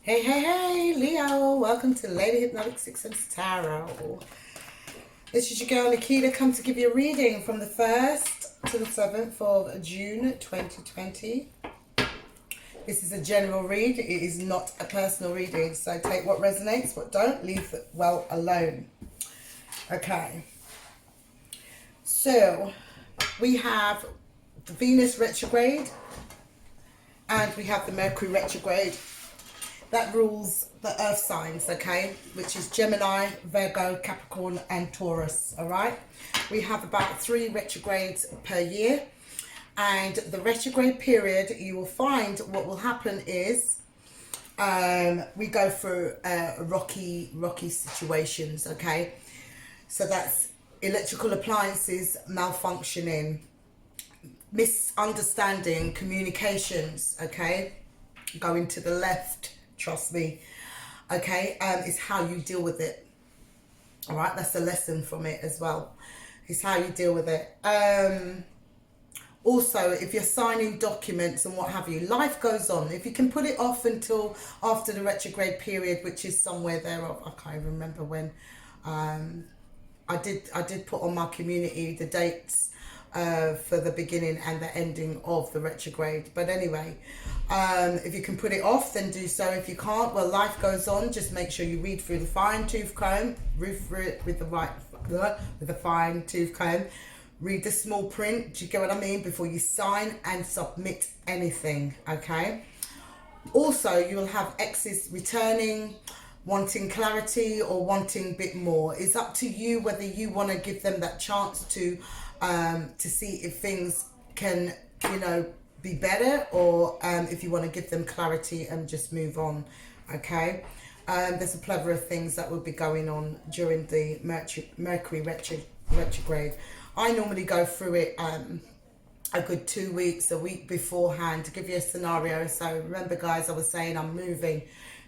Hey, hey, hey, Leo. Welcome to Lady Hypnotic Six Sense Tarot. This is your girl Nikita, come to give you a reading from the 1st to the 7th of June 2020. This is a general read. It is not a personal reading, so take what resonates, what don't, leave it well alone. Okay. So, we have the Venus retrograde and we have the Mercury retrograde. That rules the earth signs, okay, which is Gemini, Virgo, Capricorn and Taurus. All right, we have about 3 retrogrades per year, and the retrograde period, you will find what will happen is we go through rocky situations. Okay, so that's electrical appliances malfunctioning, misunderstanding, communications, okay, going to the left. Trust me, okay, it's how you deal with it. All right, that's a lesson from it as well. It's how you deal with it. Also, if you're signing documents and what have you, life goes on. If you can put it off until after the retrograde period, which is somewhere thereof, I can't even remember when. I did put on my community the dates for the beginning and the ending of the retrograde. But anyway, if you can put it off, then do so. If you can't, well, life goes on. Just make sure you read through the fine-tooth comb, read through it with the fine-tooth comb. Read the small print. Do you get what I mean? Before you sign and submit anything, okay? Also, you'll have exes returning, wanting clarity or wanting a bit more. It's up to you whether you want to give them that chance to see if things can, you know, be better, or if you want to give them clarity and just move on, okay? There's a plethora of things that will be going on during the Mercury retrograde. I normally go through it a good 2 weeks, a week beforehand, to give you a scenario. So remember, guys, I was saying I'm moving.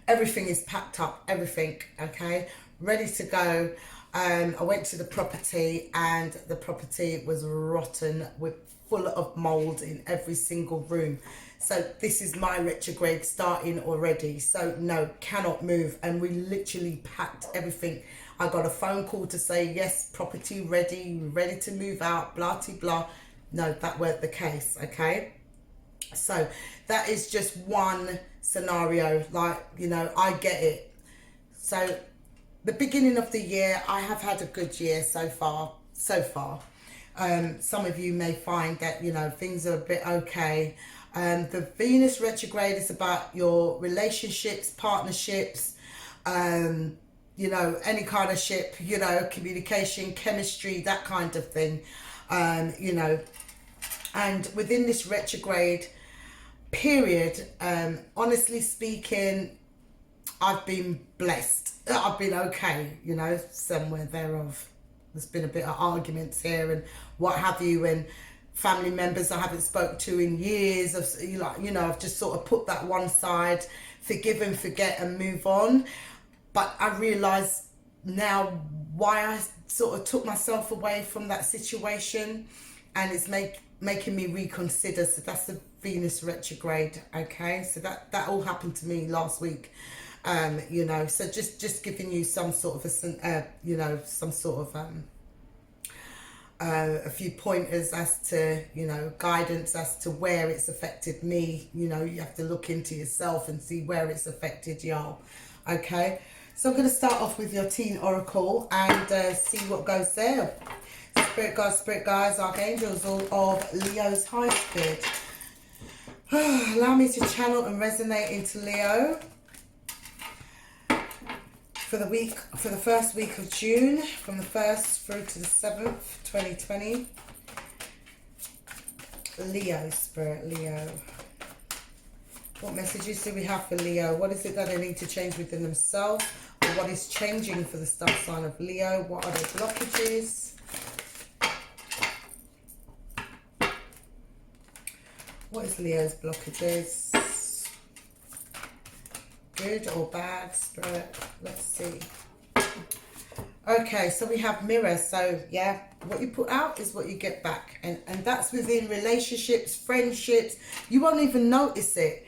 Everything is packed up, everything, okay, ready to go. I went to the property and the property was rotten, with full of mold in every single room. So this is my retrograde starting already. So no, cannot move. And we literally packed everything. I got a phone call to say, yes, property ready to move out, blah, blah, blah. No, that weren't the case, okay? So that is just one scenario. Like, you know, I get it. So the beginning of the year, I have had a good year so far. Some of you may find that, you know, things are a bit okay. The Venus retrograde is about your relationships, partnerships, you know, any kind of ship, you know, communication, chemistry, that kind of thing, you know. And within this retrograde period, honestly speaking, I've been blessed. I've been okay, you know, somewhere thereof. There's been a bit of arguments here and what have you, and family members I haven't spoke to in years. Of, you know, I've just sort of put that one side, forgive and forget and move on. But I realise now why I sort of took myself away from that situation, and it's making me reconsider. So that's the Venus retrograde, okay? So that all happened to me last week. You know, so just giving you some sort of you know, some sort of a few pointers as to, you know, guidance as to where it's affected me. You know, you have to look into yourself and see where it's affected y'all, okay? So I'm going to start off with your teen oracle and see what goes there. Spirit guides, archangels, all of Leo's high spirit. Allow me to channel and resonate into Leo for the first week of June, from the 1st through to the 7th, 2020. Leo, Spirit, Leo. What messages do we have for Leo? What is it that they need to change within themselves? Or what is changing for the star sign of Leo? What are their blockages? What is Leo's blockages? Good or bad, Spirit? Let's see. Okay, so we have mirror. So yeah, what you put out is what you get back, and that's within relationships, friendships. You won't even notice it.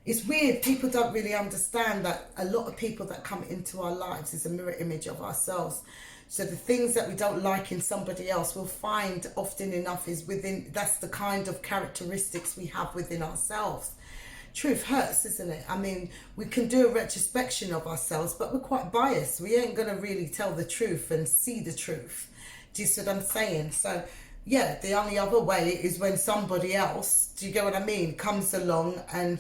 it's weird. People don't really understand that a lot of people that come into our lives is a mirror image of ourselves. So the things that we don't like in somebody else, we'll find often enough is within, that's the kind of characteristics we have within ourselves. Truth hurts, isn't it? I mean, we can do a retrospection of ourselves, but we're quite biased. We ain't going to really tell the truth and see the truth. Do you see what I'm saying? So, yeah, the only other way is when somebody else, do you get what I mean, comes along and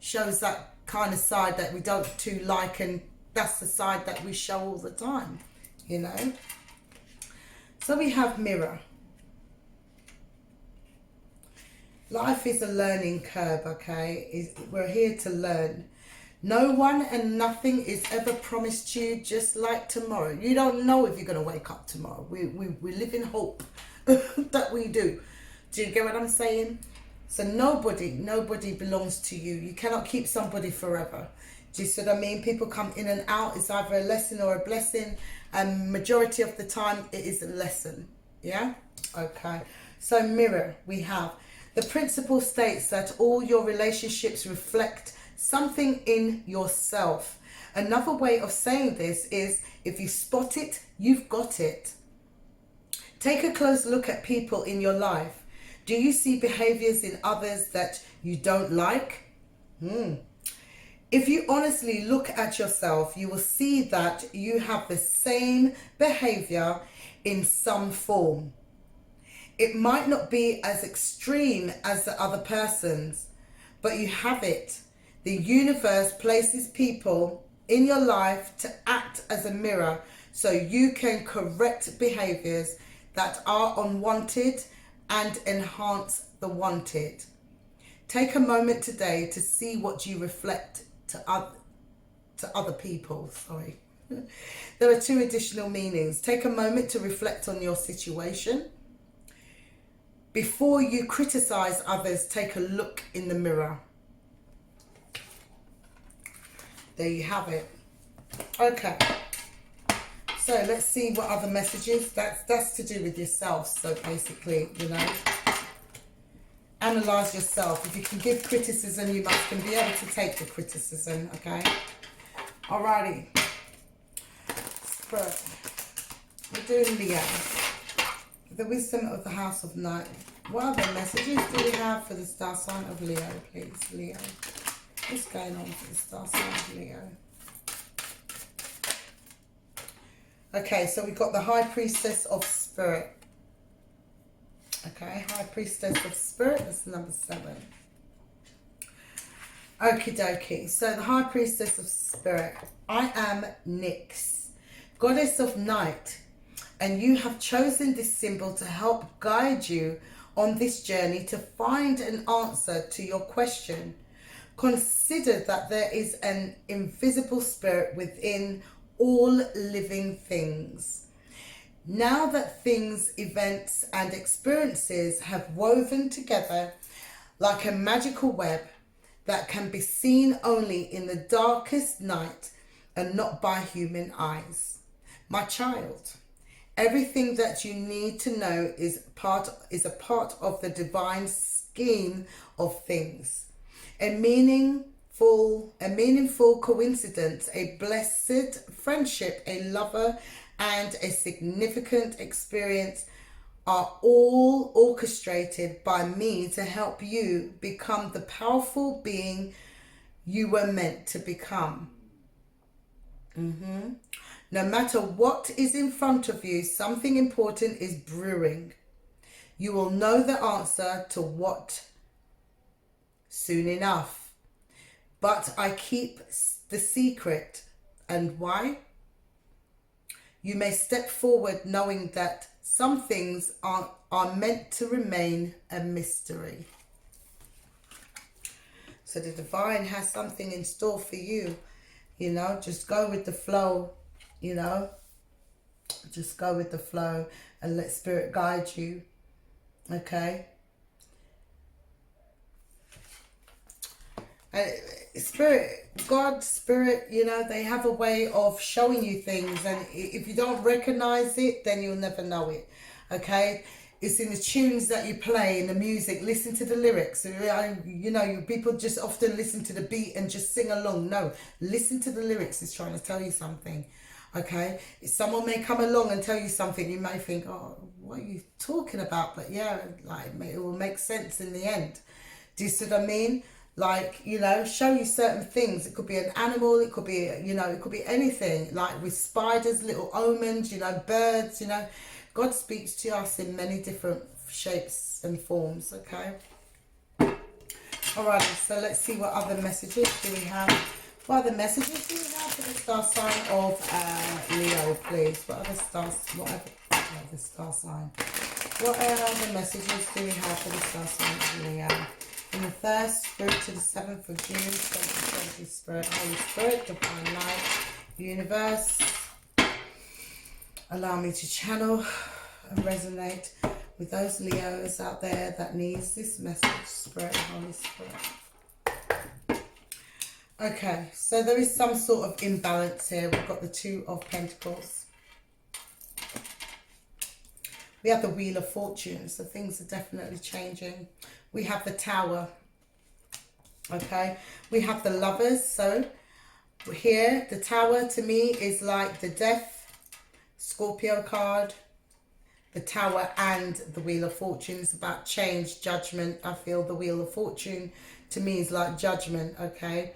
shows that kind of side that we don't too like, and that's the side that we show all the time, you know. So we have mirror. Life is a learning curve, okay? We're here to learn. No one and nothing is ever promised you, just like tomorrow. You don't know if you're going to wake up tomorrow. We live in hope that we do. Do you get what I'm saying? So nobody belongs to you. You cannot keep somebody forever. Do you see what I mean? People come in and out. It's either a lesson or a blessing. And majority of the time, it is a lesson. Yeah? Okay. So mirror, we have. The principle states that all your relationships reflect something in yourself. Another way of saying this is, if you spot it, you've got it. Take a close look at people in your life. Do you see behaviors in others that you don't like? If you honestly look at yourself, you will see that you have the same behavior in some form. It might not be as extreme as the other person's, but you have it. The universe places people in your life to act as a mirror so you can correct behaviors that are unwanted and enhance the wanted. Take a moment today to see what you reflect to other people. Sorry. There are two additional meanings. Take a moment to reflect on your situation. Before you criticize others, take a look in the mirror. There you have it. Okay. So let's see what other messages. That's to do with yourself. So basically, you know, analyze yourself. If you can give criticism, you can be able to take the criticism. Okay. Alrighty. Spirit. We're doing Leo. The wisdom of the house of night. What other messages do we have for the star sign of Leo, please? Leo. What's going on for the star sign of Leo? Okay, so we've got the High Priestess of Spirit. Okay, High Priestess of Spirit, that's number 7. Okie dokie. So the High Priestess of Spirit. I am Nyx, Goddess of Night, and you have chosen this symbol to help guide you on this journey to find an answer to your question. Consider that there is an invisible spirit within all living things. Now that things, events, and experiences have woven together like a magical web that can be seen only in the darkest night and not by human eyes. My child, everything that you need to know is a part of the divine scheme of things. A meaningful coincidence, a blessed friendship, a lover, and a significant experience are all orchestrated by me to help you become the powerful being you were meant to become. No matter what is in front of you, something important is brewing. You will know the answer to what soon enough. But I keep the secret. And why? You may step forward knowing that some things are meant to remain a mystery. So the divine has something in store for you. You know, just go with the flow, you know. Just go with the flow and let spirit guide you. Okay? Spirit, God, spirit, you know, they have a way of showing you things, and if you don't recognize it, then you'll never know it. Okay? It's in the tunes that you play, in the music. Listen to the lyrics. You know, people just often listen to the beat and just sing along. No, listen to the lyrics. It's trying to tell you something. Okay, someone may come along and tell you something, you may think, oh, what are you talking about? But yeah, like, it will make sense in the end. Do you see what I mean? Like, you know, show you certain things. It could be an animal, it could be, you know, it could be anything. Like with spiders, little omens, you know, birds, you know. God speaks to us in many different shapes and forms, okay? Alrighty, so let's see what other messages do we have. What other messages do we have for the star sign of Leo, please? What other star sign? What other messages do we have for the star sign of Leo? From the 1st Spirit to the 7th of June, 2020, Spirit, Holy Spirit, Divine Light, Universe. Allow me to channel and resonate with those Leos out there that needs this message, Spirit, Holy Spirit. Okay, so there is some sort of imbalance here. We've got the 2 of Pentacles. We have the Wheel of Fortune, so things are definitely changing. We have the Tower, okay? We have the Lovers, so here, the Tower to me is like the Death, Scorpio card, the Tower and the Wheel of Fortune is about change, judgment. I feel the Wheel of Fortune to me is like judgment, okay?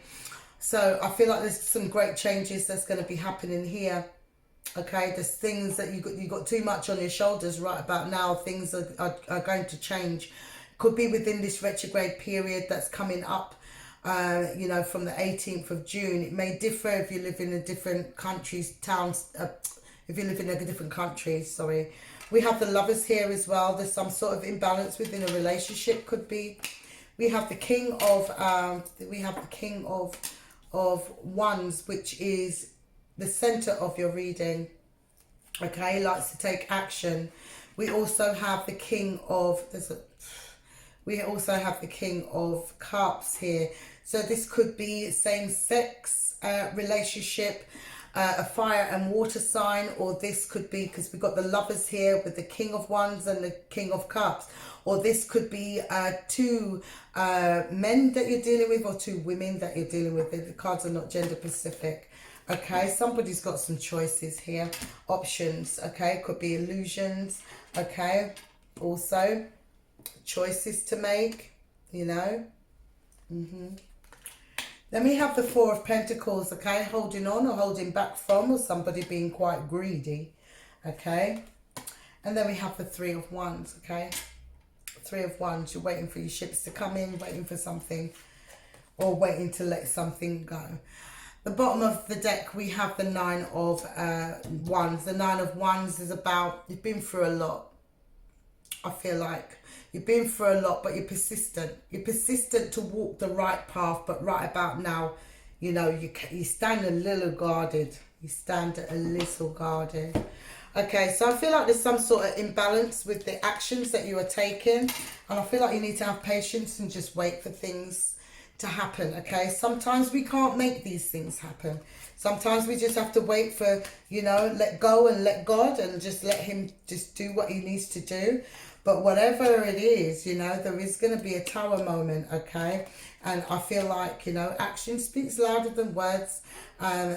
So I feel like there's some great changes that's going to be happening here. Okay, there's things that you got too much on your shoulders right about now. Things are going to change. Could be within this retrograde period that's coming up, you know, from the 18th of June. It may differ if you live in a different countries, towns, if you live in a different country, sorry. We have the Lovers here as well. There's some sort of imbalance within a relationship, could be. We have the King of Wands, which is the center of your reading. Okay, he likes to take action. We also have the King of Cups here. So this could be same-sex relationship, a fire and water sign, or this could be, because we've got the Lovers here with the King of Wands and the King of Cups, or this could be 2 men that you're dealing with, or 2 women that you're dealing with. The cards are not gender specific. Okay, somebody's got some choices here, options. Okay, could be illusions. Okay, also choices to make, you know. Then we have the 4 of Pentacles, okay, holding on or holding back from, or somebody being quite greedy, okay. And then we have the 3 of Wands, okay. 3 of Wands, you're waiting for your ships to come in, waiting for something, or waiting to let something go. The bottom of the deck, we have the 9 of Wands. The 9 of Wands is about, you've been through a lot. I feel like you've been through a lot, but you're persistent. You're persistent to walk the right path, but right about now, you know, you stand a little guarded. You stand a little guarded. Okay, so I feel like there's some sort of imbalance with the actions that you are taking. And I feel like you need to have patience and just wait for things to happen, okay? Sometimes we can't make these things happen. Sometimes we just have to wait for, you know, let go and let God and just let him just do what he needs to do. But whatever it is, you know, there is going to be a Tower moment, okay? And I feel like, you know, action speaks louder than words,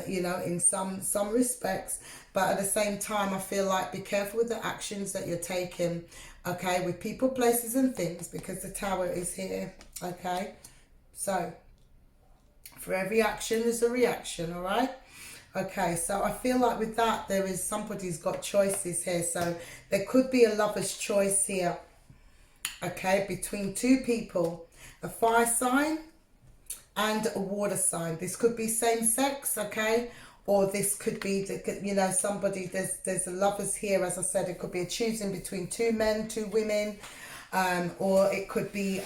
you know, in some respects. But at the same time, I feel like be careful with the actions that you're taking, okay? With people, places and things, because the Tower is here, okay? So, for every action, there's a reaction, all right? Okay, so I feel like with that, there is somebody's got choices here. So, there could be a lover's choice here, okay, between 2 people. A fire sign and a water sign. This could be same sex, okay? Or this could be, you know, somebody, there's a lovers here, as I said. It could be a choosing between 2 men, 2 women. Or it could be,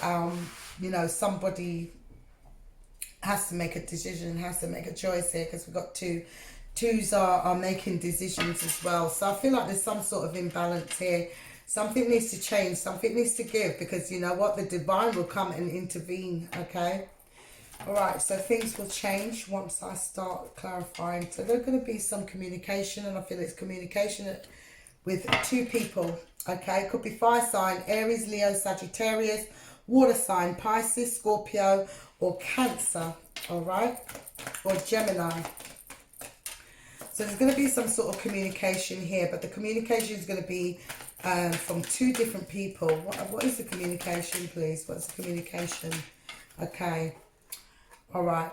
you know, somebody has to make a decision, has to make a choice here, because we've got twos are making decisions as well. So I feel like there's some sort of imbalance here. Something needs to change, something needs to give, because you know what, the divine will come and intervene, okay? All right, so things will change once I start clarifying. So there's going to be some communication, and I feel it's communication with two people, okay? Could be fire sign, Aries, Leo, Sagittarius, water sign, Pisces, Scorpio, or Cancer, all right? Or Gemini. So there's going to be some sort of communication here, but the communication is going to be from two different people. What is the communication, please? What's the communication? Okay. All right.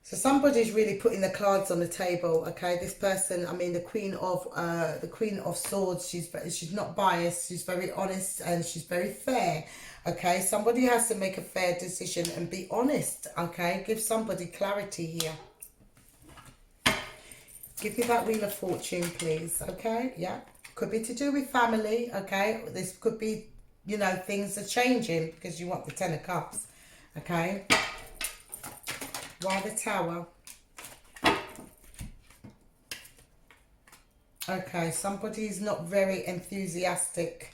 So somebody's really putting the cards on the table, okay? This person, I mean, the Queen of Swords, she's not biased, she's very honest, and she's very fair, okay? Somebody has to make a fair decision and be honest, okay? Give somebody clarity here. Give me that Wheel of Fortune, please, okay? Yeah. Could be to do with family, okay? This could be, you know, things are changing because you want the Ten of Cups, okay? Why the Tower? Okay, somebody's not very enthusiastic,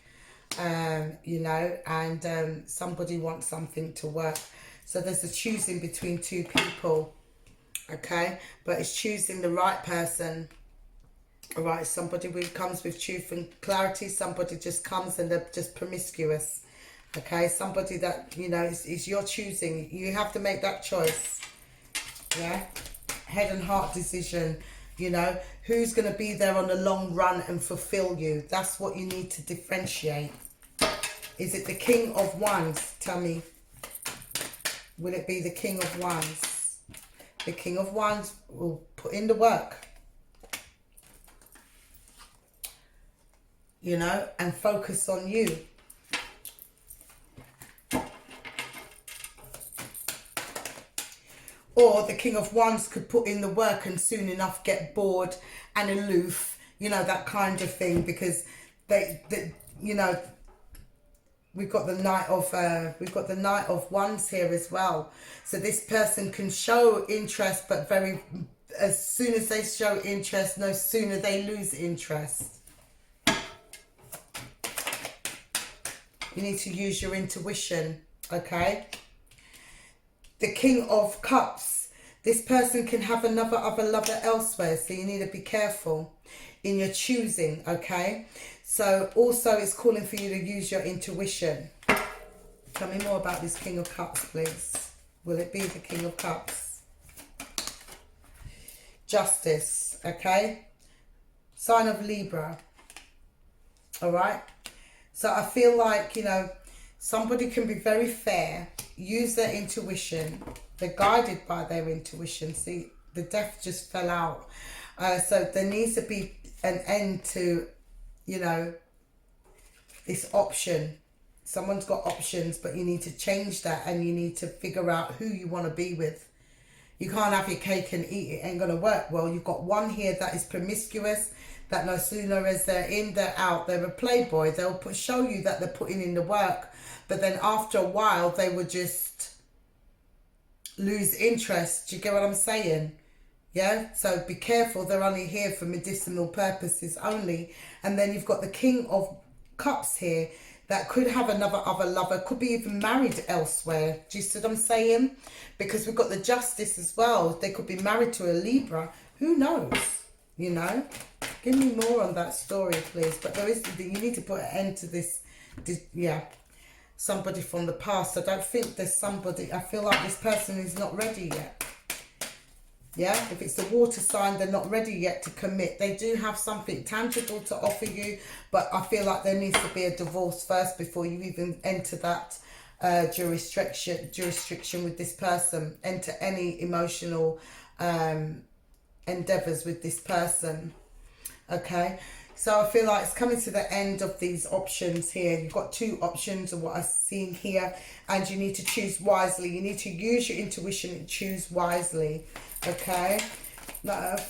you know, and somebody wants something to work. So there's a choosing between two people, okay? But it's choosing the right person, all right? Somebody who comes with truth and clarity, somebody just comes and they're just promiscuous, okay? Somebody that, you know, is your choosing. You have to make that choice. Yeah, head and heart decision, you know, who's going to be there on the long run and fulfill you. That's what you need to differentiate. Is it the King of Wands? Tell me. Will it be the King of Wands? The King of Wands will put in the work, you know, and focus on you. Or the King of Wands could put in the work and soon enough get bored and aloof, you know, that kind of thing, because they you know, we've got the Knight of Wands here as well. So this person can show interest, but as soon as they show interest, no sooner they lose interest. You need to use your intuition, okay? The King of Cups. This person can have another other lover elsewhere, so you need to be careful in your choosing, okay? So also it's calling for you to use your intuition. Tell me more about this King of Cups, please. Will it be the King of Cups? Justice, okay? Sign of Libra, all right? So I feel like, you know, somebody can be very fair, use their intuition. They're guided by their intuition. See, the Death just fell out. So there needs to be an end to, you know, this option. Someone's got options, but you need to change that and you need to figure out who you want to be with. You can't have your cake and eat it. It ain't going to work. Well, you've got one here that is promiscuous, that no sooner as they're in, they're out. They're a playboy. They'll show you that they're putting in the work. But then after a while, they would just lose interest. Do you get what I'm saying? Yeah? So be careful. They're only here for medicinal purposes only. And then you've got the King of Cups here that could have another other lover. Could be even married elsewhere. Do you see what I'm saying? Because we've got the Justice as well. They could be married to a Libra. Who knows? You know? Give me more on that story, please. But you need to put an end to this yeah. Somebody from the past. I don't think there's somebody. I feel like this person is not ready yet. Yeah, if it's the water sign, they're not ready yet to commit. They do have something tangible to offer you, but I feel like there needs to be a divorce first before you even enter that jurisdiction with this person. Enter any emotional endeavors with this person. Okay. So I feel like it's coming to the end of these options here. You've got two options of what I'm seeing here, and you need to choose wisely. You need to use your intuition and choose wisely, okay?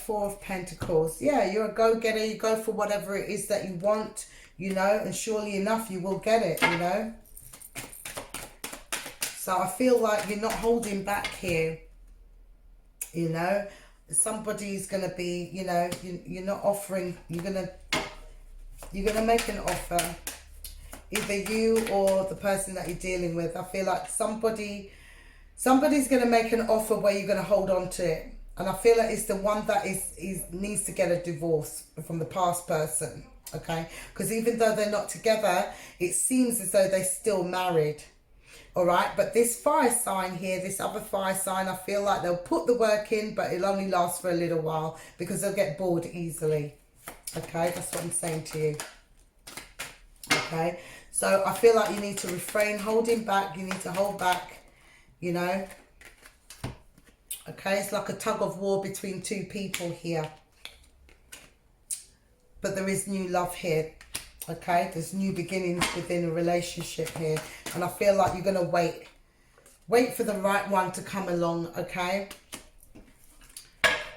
Four of Pentacles. Yeah, you're a go-getter. You go for whatever it is that you want, you know, and surely enough, you will get it, you know? So I feel like you're not holding back here, you know? Somebody's going to be, you know, you're not offering, you're going to make an offer, either you or the person that you're dealing with. I feel like somebody's going to make an offer where you're going to hold on to it, And I feel like it's the one that is needs to get a divorce from the past person, okay? Because even though they're not together, it seems as though they're still married, all right? But this fire sign here, this other fire sign, I feel like they'll put the work in, but it'll only last for a little while because they'll get bored easily, okay? That's what I'm saying to you, okay? So I feel like you need to refrain, holding back. You need to hold back, you know? Okay, it's like a tug of war between two people here. But there is new love here. Okay, there's new beginnings within a relationship here. And I feel like you're going to wait. Wait for the right one to come along, okay?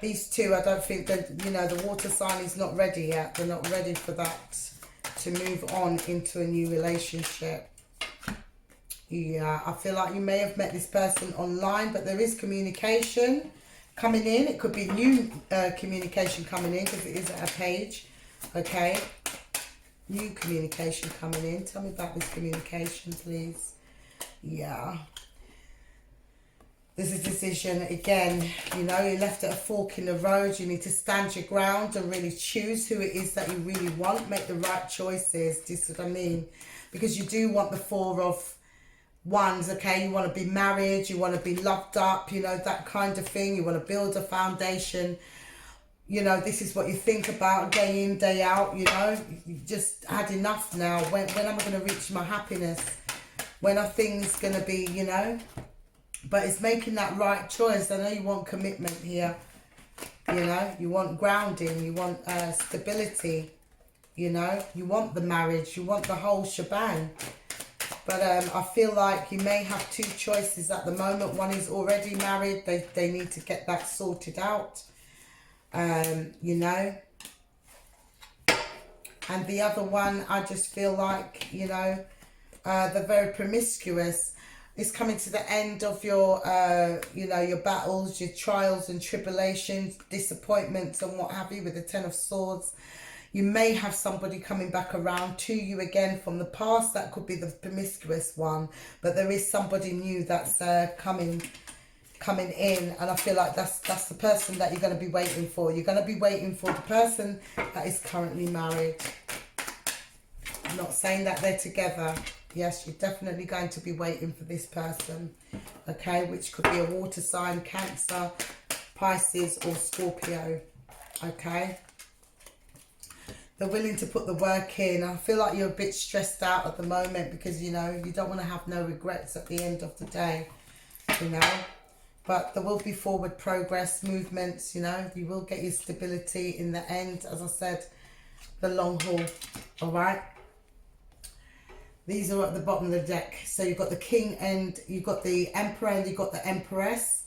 These two, I don't think that, you know, the water sign is not ready yet. They're not ready for that to move on into a new relationship. Yeah, I feel like you may have met this person online, but there is communication coming in. It could be new communication coming in because it is at a page. Okay, new communication coming in. Tell me about this communication, please. Yeah. There's a decision. Again, you know, you're left at a fork in the road. You need to stand your ground and really choose who it is that you really want. Make the right choices. Do you see what I mean? Because you do want the Four of Wands, okay? You want to be married, you want to be loved up, you know, that kind of thing. You want to build a foundation. You know, this is what you think about day in, day out, you know. You just had enough now. When am I going to reach my happiness? When are things going to be, you know? But it's making that right choice. I know you want commitment here, you know. You want grounding, you want stability, you know. You want the marriage, you want the whole shebang. But I feel like you may have two choices at the moment. One is already married. They need to get that sorted out, you know. And the other one, I just feel like, you know, they're very promiscuous. It's coming to the end of your, you know, your battles, your trials and tribulations, disappointments and what have you with the Ten of Swords. You may have somebody coming back around to you again from the past. That could be the promiscuous one. But there is somebody new that's coming in. And I feel like that's the person that you're going to be waiting for. You're going to be waiting for the person that is currently married. I'm not saying that they're together. Yes, you're definitely going to be waiting for this person. Okay, which could be a water sign, Cancer, Pisces or Scorpio. Okay. They're willing to put the work in. I feel like you're a bit stressed out at the moment because, you know, you don't want to have no regrets at the end of the day, you know. But there will be forward progress, movements, you know. You will get your stability in the end, as I said, the long haul, all right. These are at the bottom of the deck. So you've got the King and you've got the Emperor and you've got the Empress.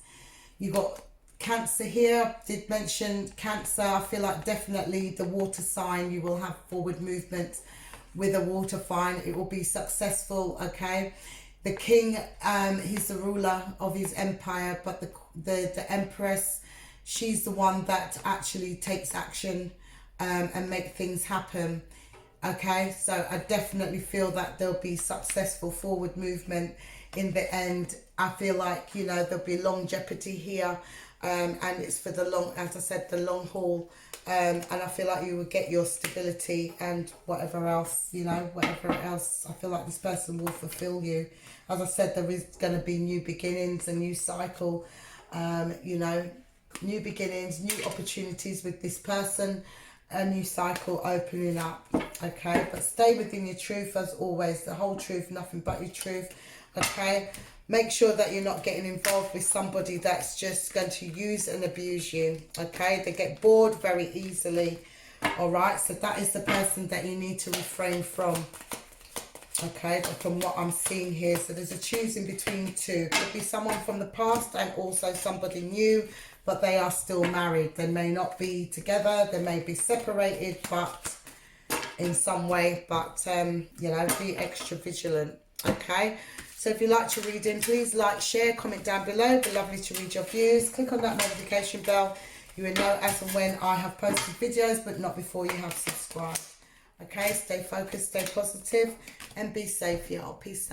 You've got Cancer here. Did mention Cancer. I feel like definitely the water sign, you will have forward movement with a water sign. It will be successful, okay. The King, he's the ruler of his empire, but the Empress, she's the one that actually takes action and make things happen. Okay, so I definitely feel that there'll be successful forward movement in the end. I feel like, you know, there'll be longevity here, and it's for the long, as I said, the long haul. And I feel like you will get your stability and whatever else, you know, whatever else. I feel like this person will fulfill you. As I said, there is going to be new beginnings, a new cycle, you know, new beginnings, new opportunities with this person. A new cycle opening up, okay. But stay within your truth as always, the whole truth, nothing but your truth, okay. Make sure that you're not getting involved with somebody that's just going to use and abuse you, okay. They get bored very easily, all right. So that is the person that you need to refrain from, okay, from what I'm seeing here. So there's a choosing between two. Could be someone from the past and also somebody new, but they are still married. They may not be together, they may be separated, but in some way, but you know, be extra vigilant, okay. So if you like to read in, please like, share, comment down below. It'd be lovely to read your views. Click on that notification bell. You will know as and when I have posted videos, but not before you have subscribed. Okay, stay focused, stay positive, and be safe, y'all. Peace out.